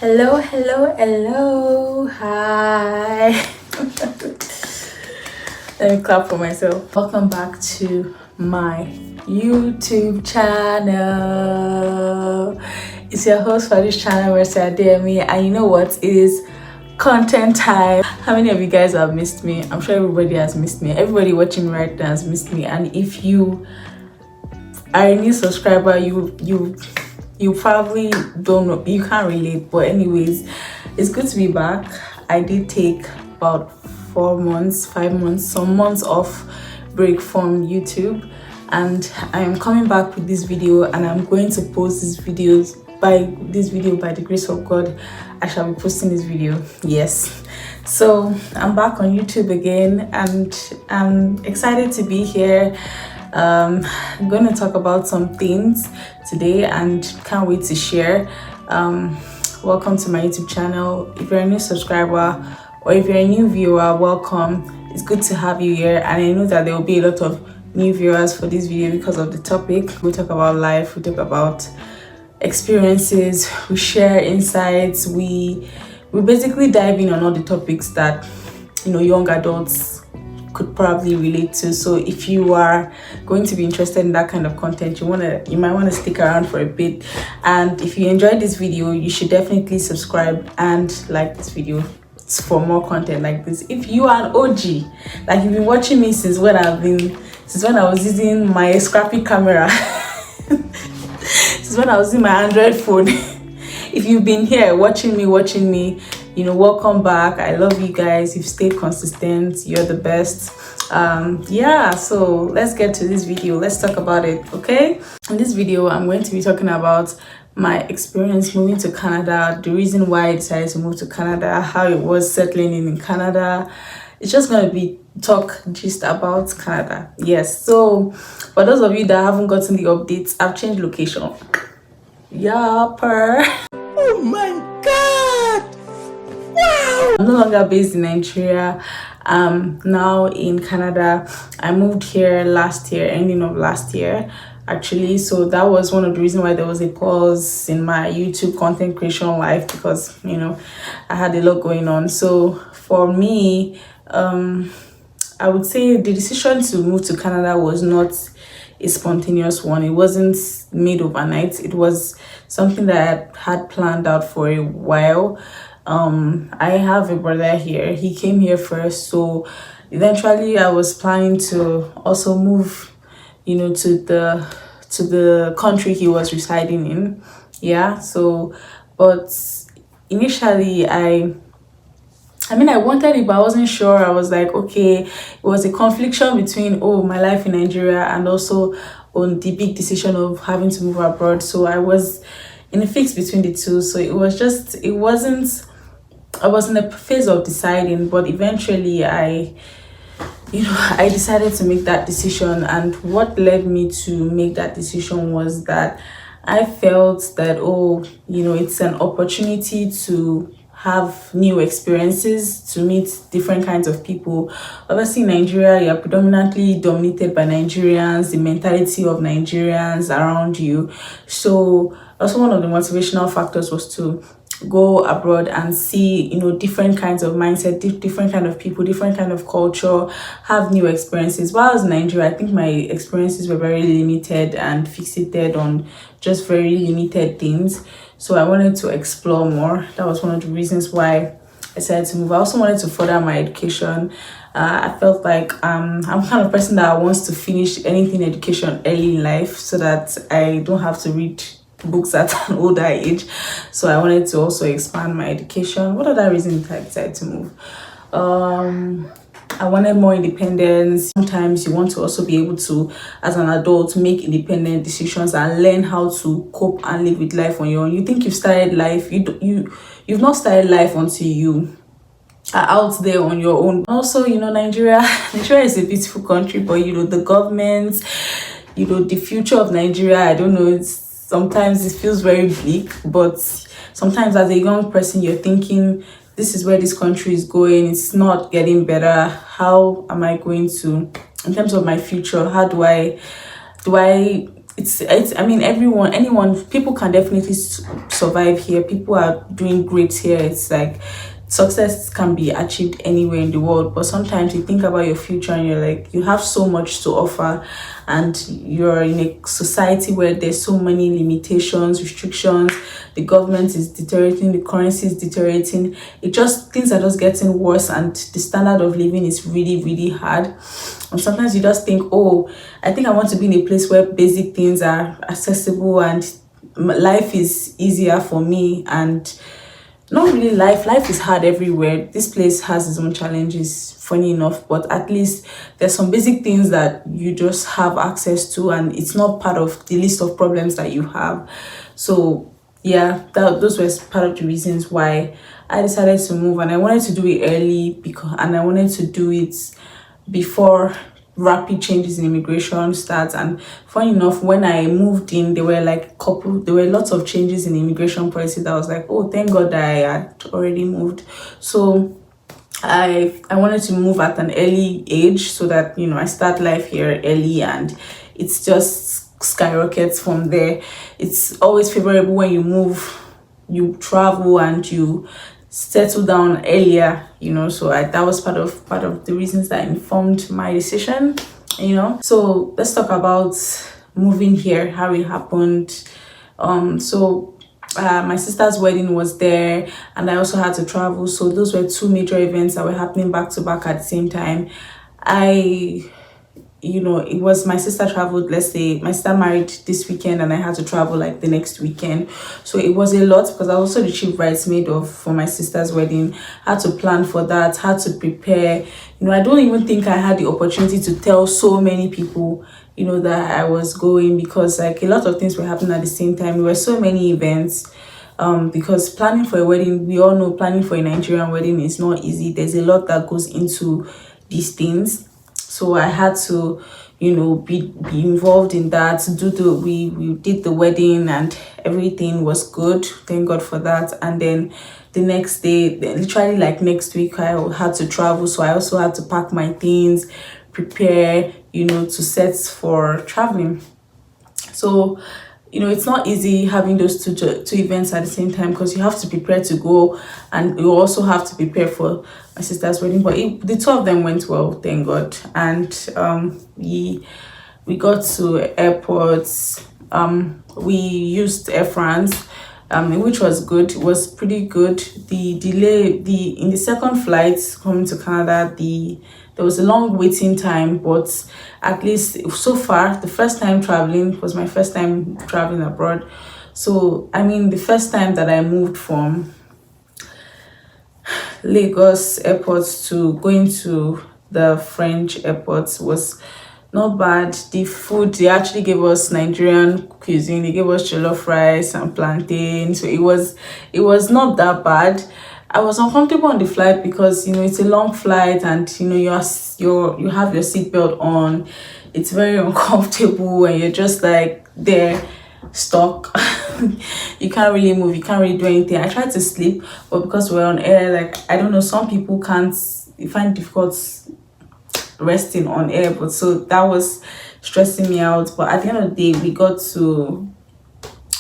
Hello, hello, hello. Hi. Let me clap for myself. Welcome back to my YouTube channel. It's your host for this channel, Mercy Ademi, and you know what? It is content time. How many of you guys have missed me? I'm sure everybody has missed me. Everybody watching me right now has missed me. And if you are a new subscriber, you probably don't know, you can't relate, but anyways, it's good to be back. I did take about 4 months, 5 months, some months off break from YouTube, and I am coming back with this video, and I'm going to post by the grace of God. I shall be posting this video. Yes, so I'm back on YouTube again, and I'm excited to be here. I'm going to talk about some things today and can't wait to share. Welcome to my YouTube channel. If you're a new subscriber or if you're a new viewer, welcome. It's good to have you here, and I know that there will be a lot of new viewers for this video because of the topic. We talk about life, we talk about experiences, we share insights, we basically dive in on all the topics that young adults could probably relate to. So if you are going to be interested in that kind of content, you might want to stick around for a bit. And if you enjoyed this video, you should definitely subscribe and like this video for more content like this. If you are an OG, like you've been watching me since when I was using my scrappy camera, since when I was using my Android phone. If you've been here watching me, welcome back. I love you guys. You've stayed consistent. You're the best. So let's get to this video. Let's talk about it, okay? In this video, I'm going to be talking about my experience moving to Canada, the reason why I decided to move to Canada, how it was settling in Canada. It's just going to be just about Canada. Yes, so for those of you that haven't gotten the updates, I've changed location. Oh my god! Wow! I'm no longer based in Nigeria. I'm now in Canada. I moved here ending of last year actually, so that was one of the reasons why there was a pause in my YouTube content creation life, because I had a lot going on. So for me, I would say the decision to move to Canada was not a spontaneous one. It wasn't made overnight. It was something that I had planned out for a while. I have a brother here. He came here first, so eventually I was planning to also move, to the country he was residing in. Yeah. So, but initially I wanted it, but I wasn't sure. I was like, okay, it was a confliction between my life in Nigeria and also on the big decision of having to move abroad. So I was in a fix between the two. So I was in a phase of deciding, but eventually I decided to make that decision. And what led me to make that decision was that I felt that, it's an opportunity to have new experiences, to meet different kinds of people. Obviously, in Nigeria, you're predominantly dominated by Nigerians, the mentality of Nigerians around you. So also one of the motivational factors was to go abroad and see different kinds of mindset, different kind of people, different kind of culture, have new experiences. While I was in Nigeria, I think my experiences were very limited and fixated on just very limited things. So I wanted to explore more. That was one of the reasons why I decided to move. I also wanted to further my education. I felt like I'm kind of person that wants to finish anything education early in life so that I don't have to read books at an older age. So I wanted to also expand my education. What other reason did I decide to move? I wanted more independence. Sometimes you want to also be able to, as an adult, make independent decisions and learn how to cope and live with life on your own. You think you've started life, you've not started life until you are out there on your own. Also, Nigeria is a beautiful country, but the government, the future of Nigeria, I don't know, sometimes it feels very bleak. But sometimes as a young person, you're thinking, this is where this country is going, it's not getting better. How am I going to, in terms of my future, how do I it's I mean, anyone, people can definitely survive here. People are doing great here. It's like success can be achieved anywhere in the world, but sometimes you think about your future and you're like, you have so much to offer, and you're in a society where there's so many limitations, restrictions. The government is deteriorating, the currency is deteriorating. It just, things are just getting worse, and the standard of living is really, really hard. And sometimes you just think, oh, I think I want to be in a place where basic things are accessible and life is easier for me. And not really, life is hard everywhere. This place has its own challenges, funny enough, but at least there's some basic things that you just have access to, and it's not part of the list of problems that you have. So yeah, those were part of the reasons why I decided to move. And I wanted to do it early, and I wanted to do it before rapid changes in immigration starts. And funny enough, when I moved in, there were lots of changes in immigration policy that I was like, oh, thank God that I had already moved. So I wanted to move at an early age, so that, you know, I start life here early, and it's just skyrockets from there. It's always favorable when you move, you travel, and you settle down earlier, you know. So that was part of the reasons that informed my decision, you know. So let's talk about moving here, how it happened. My sister's wedding was there, and I also had to travel. So those were two major events that were happening back to back at the same time. It was, my sister traveled, let's say my sister married this weekend, and I had to travel like the next weekend. So it was a lot, because I was also the chief bridesmaid for my sister's wedding. I had to plan for that, had to prepare. You know, I don't even think I had the opportunity to tell so many people, you know, that I was going, because like a lot of things were happening at the same time. There were so many events. Because planning for a wedding, we all know planning for a Nigerian wedding is not easy. There's a lot that goes into these things. So I had to, you know, be involved in that. We did the wedding, and everything was good. Thank God for that. And then the next day, literally like next week, I had to travel. So I also had to pack my things, prepare, you know, to set for traveling. So, you know, it's not easy having those two events at the same time, because you have to prepare to go, and you also have to prepare for my sister's wedding. But the two of them went well, thank God. And we got to airports. We used Air France, which was good. It was pretty good. The delay, in the second flight coming to Canada, there was a long waiting time, but at least so far, the first time traveling was my first time traveling abroad. So, I mean, the first time that I moved from Lagos airport to going to the French airports was not bad. The food, they actually gave us Nigerian cuisine. They gave us jollof rice and plantain. So it was not that bad. I was uncomfortable on the flight because, you know, it's a long flight, and, you know, you have your seatbelt on. It's very uncomfortable, and you're just like there, stuck. You can't really move, you can't really do anything. I tried to sleep, but because we're on air, like, I don't know, some people find it difficult resting on air, but so that was stressing me out. But at the end of the day, we got to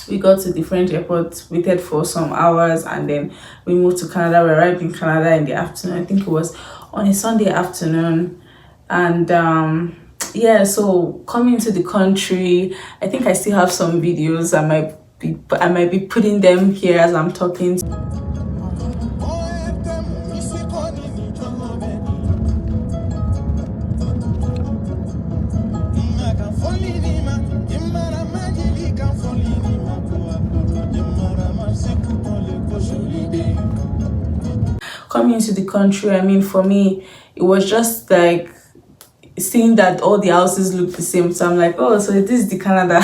the French airport, waited for some hours, and then we moved to Canada. We arrived in Canada in the afternoon. I think it was on a Sunday afternoon. And yeah, so coming to the country, I think I still have some videos. I might be putting them here as I'm talking. Coming into the country, I mean, for me, it was just like seeing that all the houses look the same. So I'm like, oh, so this is the Canada.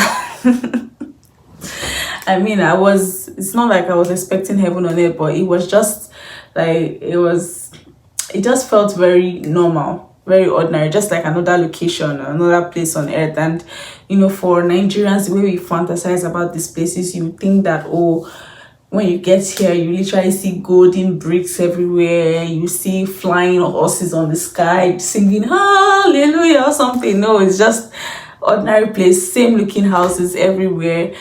I mean, it's not like I was expecting heaven on earth, but it was just like, it just felt very normal, very ordinary, just like another location, another place on earth. And, you know, for Nigerians, the way we fantasize about these places, you think that, oh, when you get here, you literally see golden bricks everywhere. You see flying horses on the sky, singing hallelujah or something. No, it's just, ordinary place, same looking houses everywhere.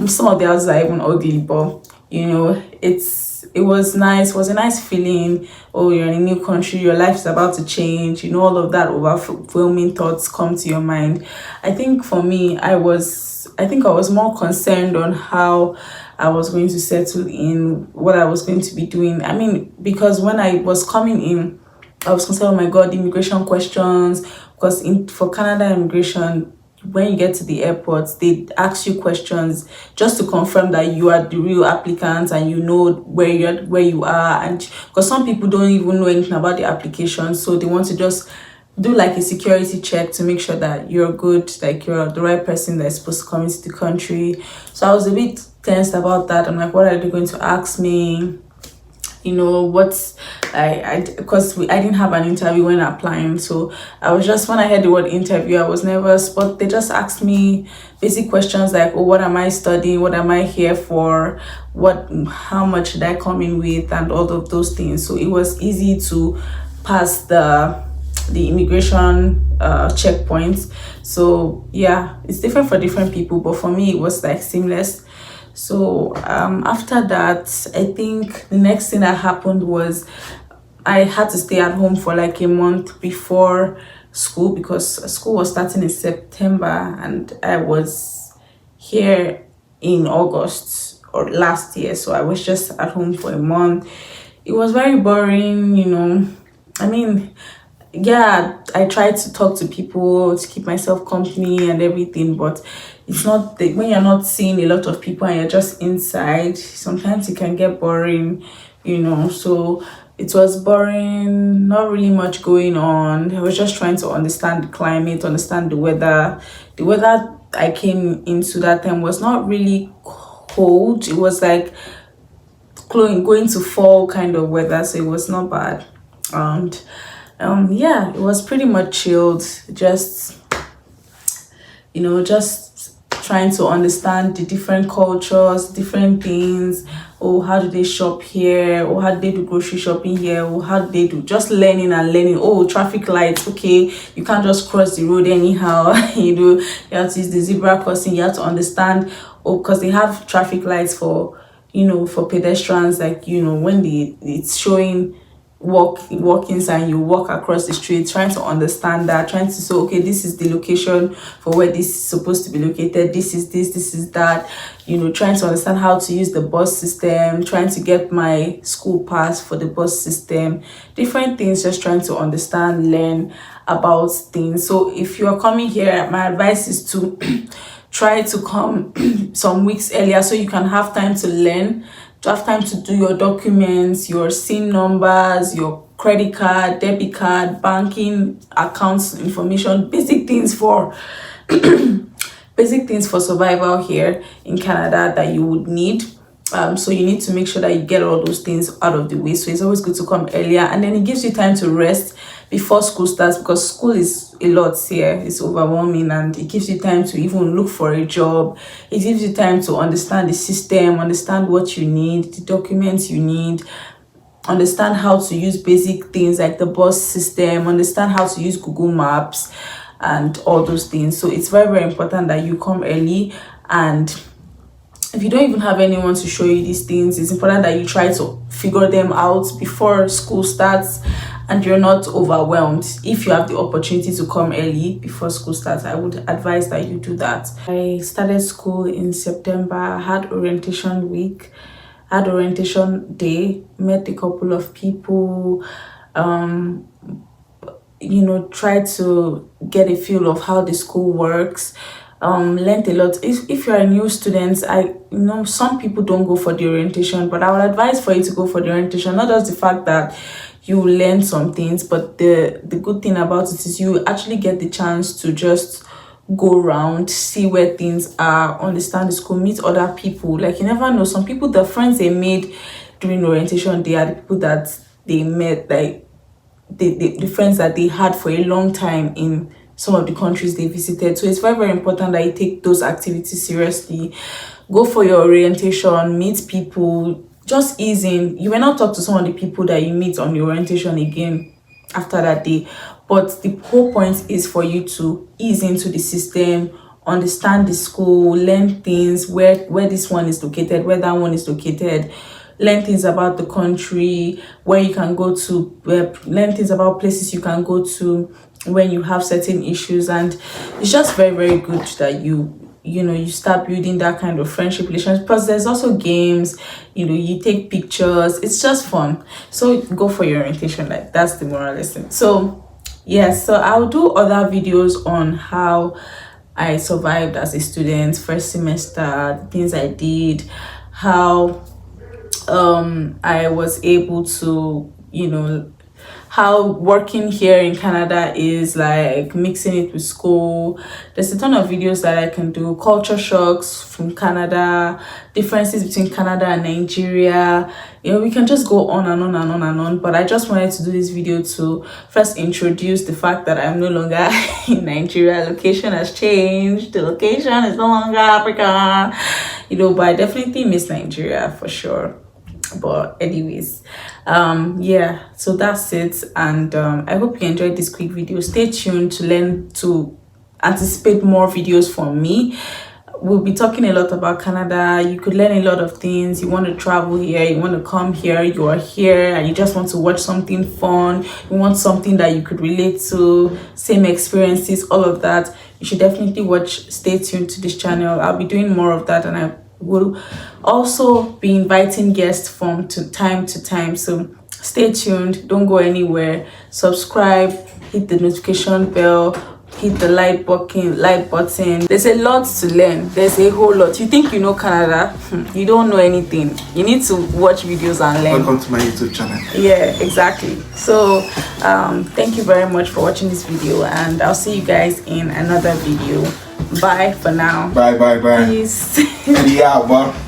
Some of the houses are even ugly, but it was nice. It was a nice feeling. Oh, you're in a new country, your life is about to change, all of that overwhelming thoughts come to your mind. I think for me, I was more concerned on how I was going to settle in, what I was going to be doing. I mean, because when I was coming in, I was concerned, oh my god, immigration questions. Because for Canada immigration, when you get to the airport, they ask you questions just to confirm that you are the real applicant and you know where you are. And because some people don't even know anything about the application, so they want to just do like a security check to make sure that you're good, like you're the right person that's supposed to come into the country. So I was a bit tensed about that. I'm like, what are they going to ask me? What's I because I didn't have an interview when applying, so I was just, when I heard the word interview, I was nervous. But they just asked me basic questions like, oh, what am I studying, what am I here for, how much did I come in with, and all of those things. So it was easy to pass the immigration checkpoints. So yeah, it's different for different people, but for me it was like seamless. So after that, I think the next thing that happened was I had to stay at home for like a month before school, because school was starting in September and I was here in August or last year. So I was just at home for a month. It was very boring. I mean, yeah, I tried to talk to people to keep myself company and everything, but it's not when you're not seeing a lot of people and you're just inside, sometimes it can get boring. So it was boring, not really much going on. I was just trying to understand the climate, understand the weather. The weather I came into that time was not really cold. It was like going to fall kind of weather, so it was not bad. And yeah, it was pretty much chilled. Just trying to understand the different cultures, different things. Oh, how do they shop here? Or how do they do grocery shopping here? Or how do they do, just learning and learning. Oh, traffic lights. Okay, you can't just cross the road anyhow. You have to use the zebra crossing. You have to understand. Oh, because they have traffic lights for pedestrians. Like when it's showing walk inside, you walk across the street, trying to understand that, trying to say, okay, this is the location for where this is supposed to be located, this is that. Trying to understand how to use the bus system, trying to get my school pass for the bus system, different things, just trying to understand, learn about things. So if you're coming here, my advice is to try to come some weeks earlier so you can have time to learn, to have time to do your documents, your SIN numbers, your credit card, debit card, banking accounts information, basic things for survival here in Canada that you would need. So you need to make sure that you get all those things out of the way. So it's always good to come earlier, and then it gives you time to rest before school starts, because school is a lot here. It's overwhelming, and it gives you time to even look for a job. It gives you time to understand the system, understand what you need, the documents you need, understand how to use basic things like the bus system, understand how to use Google Maps and all those things. So it's very, very important that you come early. And if you don't even have anyone to show you these things, it's important that you try to figure them out before school starts and you're not overwhelmed. If you have the opportunity to come early before school starts, I would advise that you do that. I started school in September. I had orientation week, had orientation day, met a couple of people, tried to get a feel of how the school works. Learned a lot. If you're a new student, some people don't go for the orientation, but I would advise for you to go for the orientation. Not just the fact that you learn some things, but the good thing about it is you actually get the chance to just go around, see where things are, understand the school, meet other people. Like, you never know, some people, the friends they made during orientation, they are the people that they met, like the friends that they had for a long time in some of the countries they visited. So it's very, very important that you take those activities seriously. Go for your orientation, meet people, just ease in. You may not talk to some of the people that you meet on your orientation again after that day. But the whole point is for you to ease into the system, understand the school, learn things, where this one is located, where that one is located, learn things about the country, where you can go to, learn things about places you can go to when you have certain issues. And it's just very, very good that you start building that kind of friendship relations. Plus there's also games, you take pictures, it's just fun. So go for your orientation. Like, that's the moral lesson. So yes, so I'll do other videos on how I survived as a student, first semester, the things I did, how I was able to, how working here in Canada is like, mixing it with school. There's a ton of videos that I can do, culture shocks from Canada, differences between Canada and Nigeria. We can just go on and on and on and on, but I just wanted to do this video to first introduce the fact that I'm no longer in Nigeria. Location has changed. The location is no longer Africa, but I definitely miss Nigeria for sure. But anyways, yeah, so that's it. And I hope you enjoyed this quick video. Stay tuned to anticipate more videos from me. We'll be talking a lot about Canada. You could learn a lot of things. You want to travel here, you want to come here, you are here and you just want to watch something fun, you want something that you could relate to, same experiences, all of that. You should definitely stay tuned to this channel. I'll be doing more of that, and I will also be inviting guests from time to time. So stay tuned, don't go anywhere, subscribe, hit the notification bell, hit the like button. There's a lot to learn. There's a whole lot. You think you know Canada, you don't know anything. You need to watch videos and learn. Welcome to my YouTube channel. Yeah, exactly. So thank you very much for watching this video, and I'll see you guys in another video. Bye for now. Bye. Peace. Yeah, bye.